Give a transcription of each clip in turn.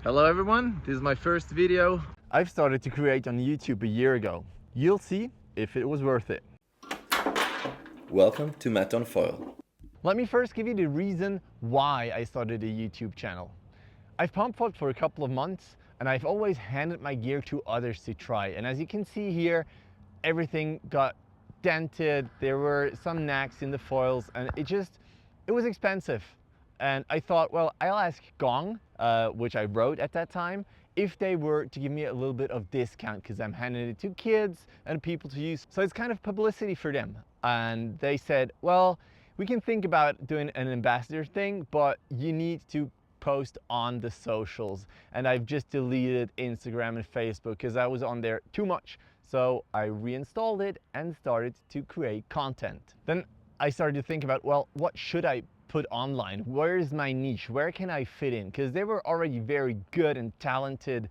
Hello everyone, this is my first video. I've started to create on YouTube a year ago. You'll see if it was worth it. Welcome to Matt on Foil. Let me first give you the reason why I started a YouTube channel. I've pump foiled for a couple of months and I've always handed my gear to others to try. And as you can see here, everything got dented, there were some knacks in the foils and it was expensive. And I thought, well, I'll ask Gong, which I wrote at that time, if they were to give me a little bit of discount because I'm handing it to kids and people to use. So it's kind of publicity for them. And they said, well, we can think about doing an ambassador thing, but you need to post on the socials. And I've just deleted Instagram and Facebook because I was on there too much. So I reinstalled it and started to create content. Then I started to think about, well, what should I put online? Where is my niche? Where can I fit in? Because there were already very good and talented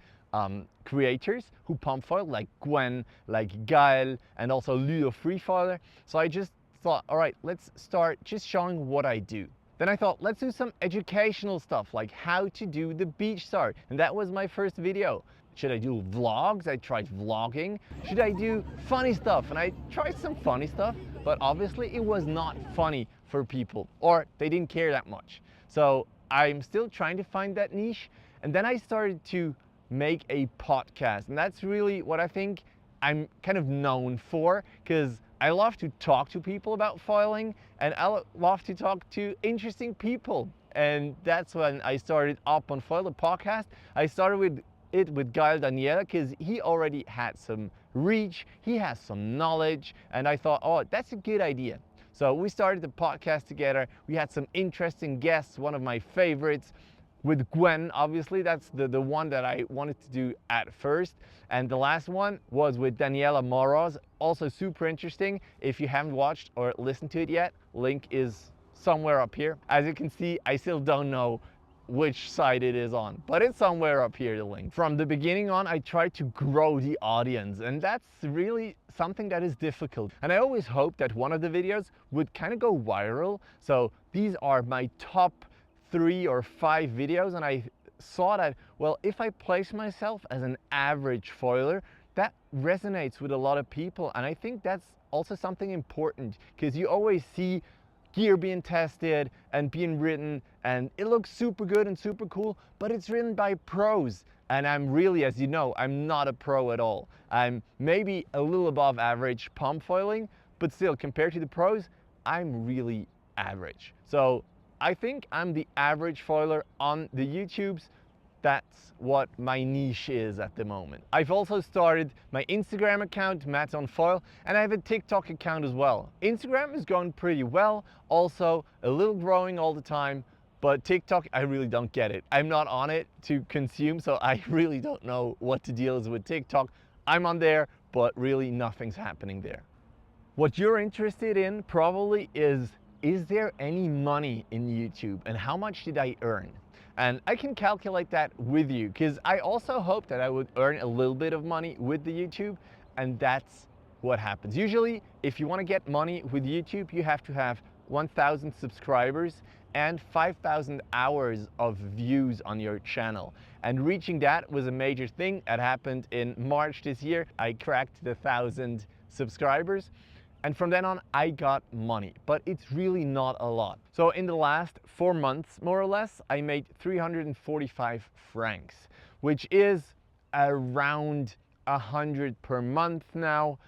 creators who pump foil, like Gwen, like Gael, and also Ludo Freefoiler. So I just thought, all right, let's start just showing what I do. Then I thought, let's do some educational stuff, like how to do the beach start. And that was my first video. Should I do vlogs? I tried vlogging. Should I do funny stuff? And I tried some funny stuff, but obviously it was not funny for people, or they didn't care that much. So I'm still trying to find that niche. And then I started to make a podcast. And that's really what I think I'm kind of known for, because I love to talk to people about foiling and I love to talk to interesting people. And that's when I started Up on Foil, the podcast. I started with Gael Daniela because he already had some reach, he has some knowledge, and I thought, oh, that's a good idea. So we started the podcast together. We had some interesting guests, one of my favorites with Gwen, obviously. That's the one that I wanted to do at first. And the last one was with Daniela Moroz, also super interesting. If you haven't watched or listened to it yet, link is somewhere up here. As you can see, I still don't know which side it is on, but it's somewhere up here, the link. From the beginning on, I tried to grow the audience, and that's really something that is difficult. And I always hoped that one of the videos would kind of go viral. So these are my top 3 or 5 videos, and I saw that, well, if I place myself as an average foiler, that resonates with a lot of people. And I think that's also something important, because you always see gear being tested and being written and it looks super good and super cool, but it's written by pros. And I'm really, as you know, I'm not a pro at all. I'm maybe a little above average pump foiling, but still, compared to the pros, I'm really average. So I think I'm the average foiler on the YouTubes. That's what my niche is at the moment. I've also started my Instagram account, Matt on Foil, and I have a TikTok account as well. Instagram is going pretty well, also a little growing all the time, but TikTok, I really don't get it. I'm not on it to consume, so I really don't know what the deal is with TikTok. I'm on there, but really nothing's happening there. What you're interested in probably is there any money in YouTube and how much did I earn? And I can calculate that with you, because I also hope that I would earn a little bit of money with the YouTube, and that's what happens. Usually, if you want to get money with YouTube, you have to have 1,000 subscribers and 5,000 hours of views on your channel. And reaching that was a major thing. That happened in March this year. I cracked the 1,000 subscribers. And from then on, I got money, but it's really not a lot. So in the last 4 months, more or less, I made 345 francs, which is around 100 per month now.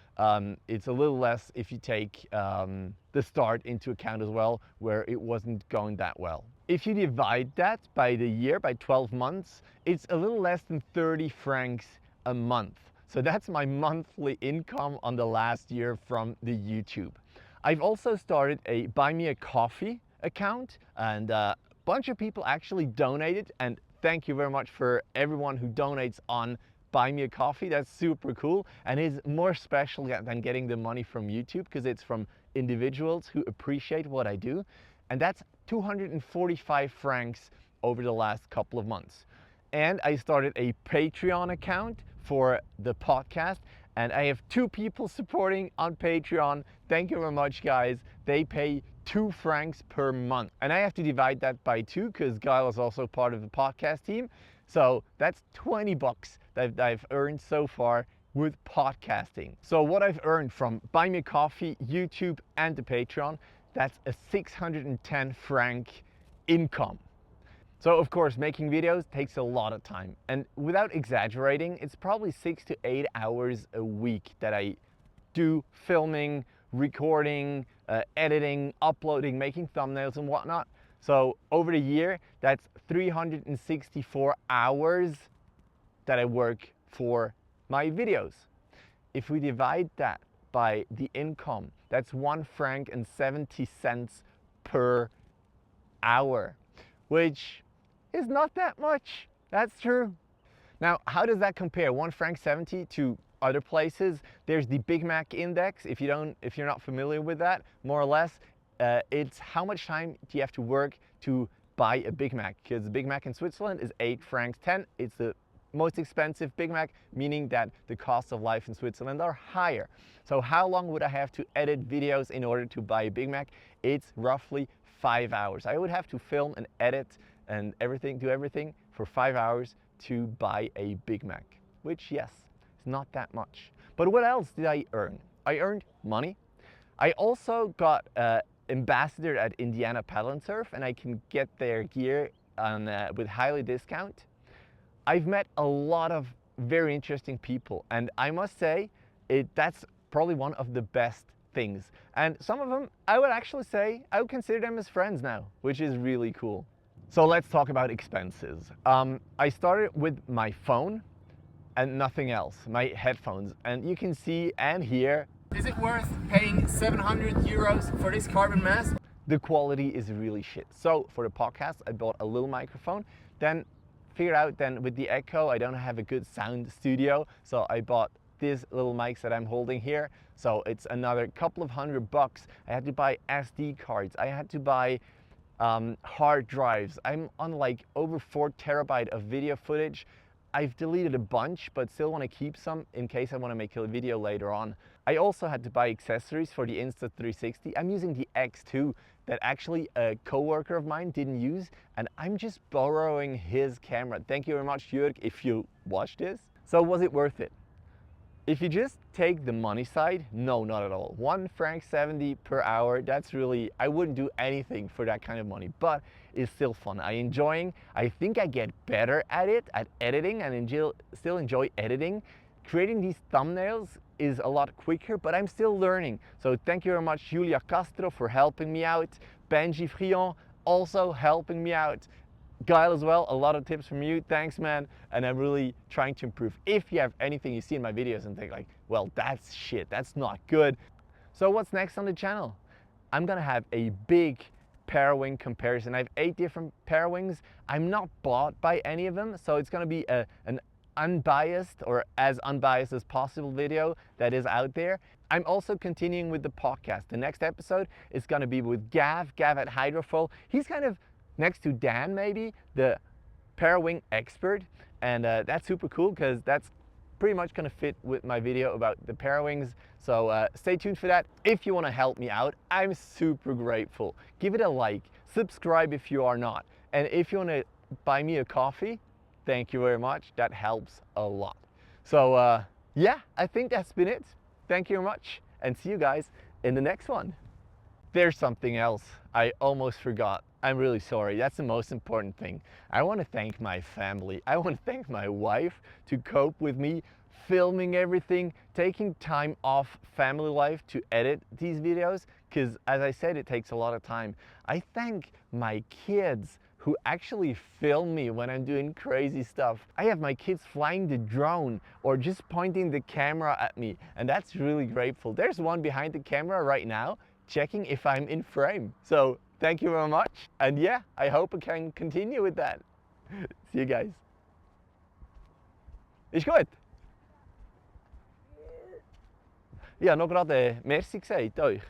It's a little less if you take the start into account as well, where it wasn't going that well. If you divide that by the year, by 12 months, it's a little less than 30 francs a month. So that's my monthly income on the last year from the YouTube. I've also started a Buy Me a Coffee account, and a bunch of people actually donated, and thank you very much for everyone who donates on Buy Me a Coffee. That's super cool, and is more special than getting the money from YouTube, because it's from individuals who appreciate what I do. And that's 245 francs over the last couple of months. And I started a Patreon account for the podcast, and I have 2 people supporting on Patreon. Thank you very much, guys. They pay 2 francs per month, and I have to divide that by 2 because Gael is also part of the podcast team. So that's 20 bucks that I've earned so far with podcasting. So what I've earned from Buy Me a Coffee, YouTube, and the Patreon, that's a 610 franc income. So of course, making videos takes a lot of time. And without exaggerating, it's probably 6 to 8 hours a week that I do filming, recording, editing, uploading, making thumbnails and whatnot. So over the year, that's 364 hours that I work for my videos. If we divide that by the income, that's 1 franc and 70 cents per hour, which is not that much. That's true. Now, how does that compare 1 franc 70 to other places? There's the Big Mac index. If you're not familiar with that, more or less, it's how much time do you have to work to buy a Big Mac? Because the Big Mac in Switzerland is 8 francs 10. It's the most expensive Big Mac, meaning that the costs of life in Switzerland are higher. So how long would I have to edit videos in order to buy a Big Mac? It's roughly 5 hours. I would have to film and edit and do everything for 5 hours to buy a Big Mac, which, yes, is not that much. But what else did I earn? I earned money. I also got ambassador at Indiana Paddle and Surf, and I can get their gear on, with highly discount. I've met a lot of very interesting people, and I must say that's probably one of the best things. And some of them, I would actually say, I would consider them as friends now, which is really cool. So let's talk about expenses. I started with my phone and nothing else, my headphones. And you can see and hear. Is it worth paying 700 euros for this carbon mask? The quality is really shit. So for the podcast, I bought a little microphone, then figured out then with the echo, I don't have a good sound studio. So I bought these little mics that I'm holding here. So it's another couple of $100. I had to buy SD cards. I had to buy hard drives. I'm on like over 4 terabytes of video footage. I've deleted a bunch, but still want to keep some in case I want to make a video later on. I also had to buy accessories for the Insta360. I'm using the X2 that actually a coworker of mine didn't use, and I'm just borrowing his camera. Thank you very much, Jörg, if you watch this. So was it worth it? If you just take the money side, no, not at all. 1 franc 70 per hour, that's really, I wouldn't do anything for that kind of money, but it's still fun. I think I get better at it, at editing, and still enjoy editing. Creating these thumbnails is a lot quicker, but I'm still learning. So thank you very much, Julia Castro, for helping me out. Benji Frion also helping me out. Guile as well, a lot of tips from you. Thanks, man. And I'm really trying to improve. If you have anything you see in my videos and think like, well, that's shit, that's not good. So what's next on the channel? I'm gonna have a big Parawing comparison. I have 8 different Parawings. I'm not bought by any of them, so it's gonna be an unbiased or as unbiased as possible video that is out there. I'm also continuing with the podcast. The next episode is gonna be with Gav at Hydrofoil. He's kind of next to Dan, maybe, the Parawing expert. And that's super cool because that's pretty much gonna fit with my video about the Parawings. So stay tuned for that. If you wanna help me out, I'm super grateful. Give it a like, subscribe if you are not. And if you wanna buy me a coffee, thank you very much. That helps a lot. So yeah, I think that's been it. Thank you very much and see you guys in the next one. There's something else I almost forgot. I'm really sorry. That's the most important thing. I want to thank my family. I want to thank my wife to cope with me filming everything, taking time off family life to edit these videos, because as I said, it takes a lot of time. I thank my kids who actually film me when I'm doing crazy stuff. I have my kids flying the drone or just pointing the camera at me, and that's really grateful. There's one behind the camera right now checking if I'm in frame. So thank you very much. And yeah, I hope I can continue with that. See you guys. Ist gut? Ich habe noch gerade merci gesagt euch.